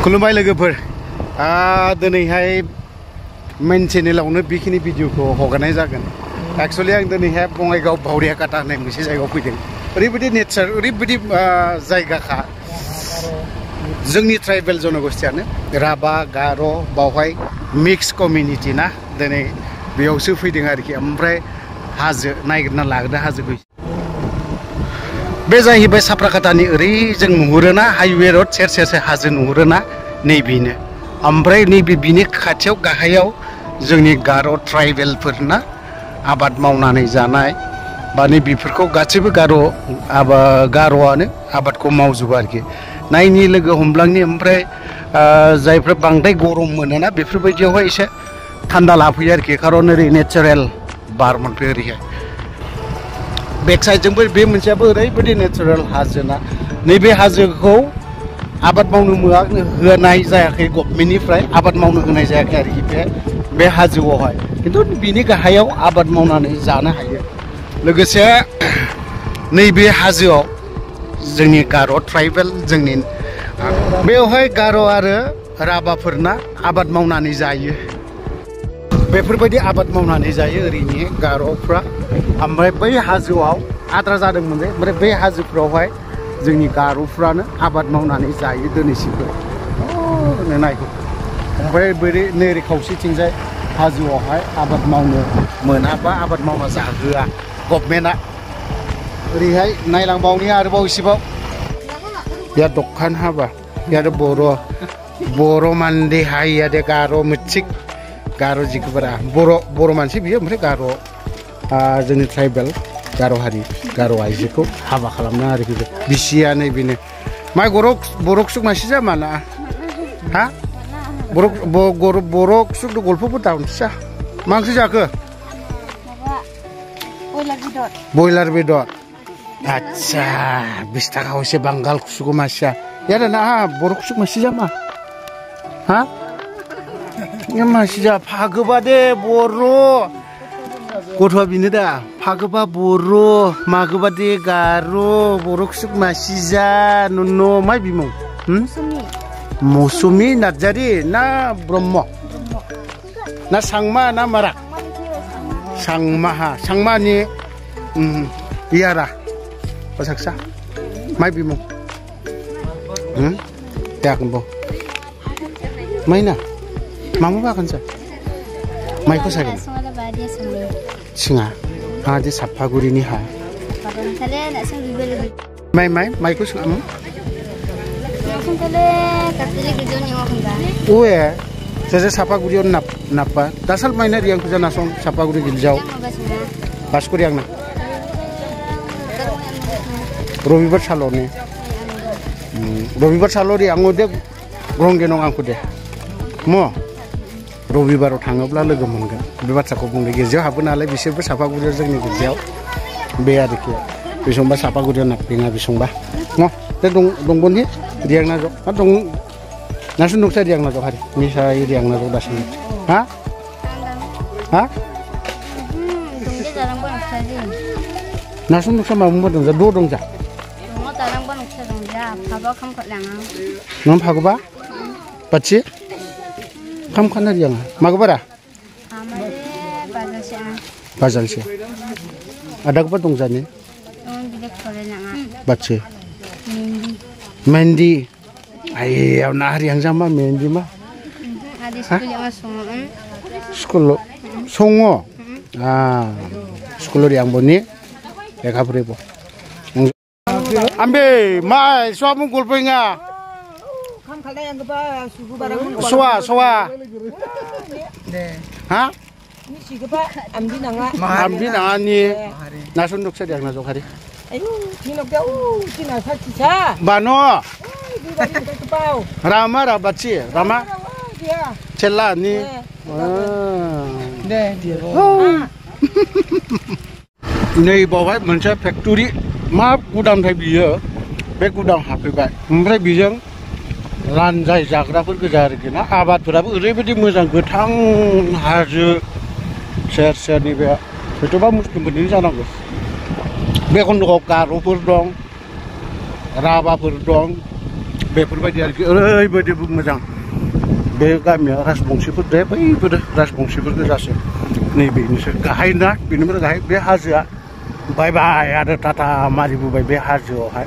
खुलुमबाय लोगोफोर दिनैहाय मेन चेनेलावनो बेखिनि भिडिअखौ हगारनाय जागोन। एक्चुअली आं दिनैहाय बङाइगाव बावरियाकाटा होननाय मोनसे जायगायाव फैदों। ओरैबायदि नेचार ओरैबायदि जायगाखा जोंनि ट्राइबेल जनगोष्ठियानो राभा गार' बावहाय मिक्स कमिउनिटि ना दिनै बेयावसो फैदों आरोखि। ओमफ्राय हाजो नागिरना लाग्रा हाजोखौ बे जाहैबाय साफ्राकाटानि ओरै जों नुहुरोना हाइवे रड सेर सेर हाजो नुहुरोना नैबेनो। ओमफ्राय नैबे बिनि खाथियाव गाहायाव जोंनि गार' ट्राइबेलफोरना आबाद मावनानै जानाय बा नैबेफोरखौ गासैबो गार'आनो आबादखौ मावजोबो आरोखि। नायनि लोगो हमलांनि ओमफ्राय जायफ्रा बांद्राय गरम मोनोना बेफोरबायदियावहाय एसे थान्दा लाफैयो आरोखि, खारन ओरै नेचारेल बार मोनफैयो ओरैहाय। बेक साइडजोंबो बे मोनसेयाबो ओरैबायदि नेचारेल हाजोना। नैबे हाजोखौ आबाद मावनो होनाय जायाखै गभर्नमेन्टनिफ्राय, आबाद मावनो होनाय जायाखै आरोखि बे हाजोआवहाय, खिन्थु बिनि गाहायाव आबाद मावनानै जानो हायो। लोगोसे नैबे हाजोआव जोंनि गार' ट्राइबेल जोंनि बेवहाय गार' आरो राभाफोरना आबाद मावनानै जायो। बेफोरबायदि आबाद मावनानै जायो ओरैनि गार'फ्रा। ओमफ्राय बै हाजोआव आद्रा जादोंमोन जे, ओमफ्राय बै हाजोफ्रावहाय जोंनि गार'फ्रानो आबाद मावनानै जायो दिनैसिमबो नायखौ। ओमफ्राय बोरै नैरै खावसेथिंजाय हाजोआवहाय आबाद मावनो मोना बा आबाद मावना जाहोआ गभर्नमेन्टआ। ओरैहाय नायलांबावनि आरोबाव एसेबाव या दखान हाबा या बर' मानदे हाइया दे गार' मिथिक गार' जिखोबारा बर' मानसि बियो। ओमफ्राय गार' जोंनि ट्राइबेल गार' हारि गार' आइजोखौ हाबा खालामना आरोखि बिसिया नैबेनो माइ बर' सुक मानसि जामाना हा बर' सुक गल्पफोर दाउनसा मा ओंख्रि जाखो? बयलार बेदर। आच्छा 20 थाखा हसे बांगाल कुसुको मासिया यार ना बर' कुसुक मासि जामा हा मासि जा फागोबा दे बर' गथ'आ बिनो दा फागोबा बर' मागोबा दे गार' बर' कुसुक मासि जा नुनो माइ बिमु मौसुमि नार्जारि ना ब्रह्म ना सांमा ना मारा सांमानि इयारा pasaksa mai bimo ya kan bo mai na mamu ba kan sa mai ko sa singa di Sapaguri ni ha mai ko singa uwe saya Sapaguri on napa dasal mai na riang ko jana song Sapaguri giljau baskuri yang na रबिबार साल'नि रबिबार साल'रि आङो दे रंगे नं आंखौ दे रबिबाराव थाङोब्ला लोगो मोनगोन बे बाथ्राखौ बुंदों। गिर्जायाव हाबो नालाय बिसोरबो सापागुरियाव जोंनि गिर्जायाव बे आरोखि बेसेबांबा सापागुरियाव नाफिङा बेसेबांबा दे दंबनि रियांना ज' दं नासुन दंसा रियांना ज' हारि मिसाय रियांना ज' दासिम हा नासुन दंसा माबा दं जा द' दं जा non fagoba pachi kam khana riang magobara bazal se adak ba dong jani bachi mendi ai au na riang jama mendi ma school songo school riang boni lekha brebo ambe mai suamu golpenga soa ha amdi nanga ni nasun duksa diang na jokari bano rama rabachi rama cella ni नै बावहाय मोनसे factory मा गुदामथाय बियो बे गुदाम हाबफैबाय ओमफ्राय बिजों लानजाय जाग्राफोर गोजा आरोखि ना। आबादफोराबो ओरैबायदि मोजां गोथां हाजो सेर सेरनि बे हयथ'बा मुस्लिमफोरनि जानांगौ। बे खन्द'आव गार'फोर दं राभाफोर दं बेफोरबायदि आरोखि ओरैबायदि मोजां बे गामिया राजबंशिफोर दे बैफोर राजबंशिफोर गोजासो नैबेनोसो गाहाय ना बेनिफ्राय गाहाय बे हाजोआ बाय बाय आरो टाटा मारिबोबाय बे हाजोआवहाय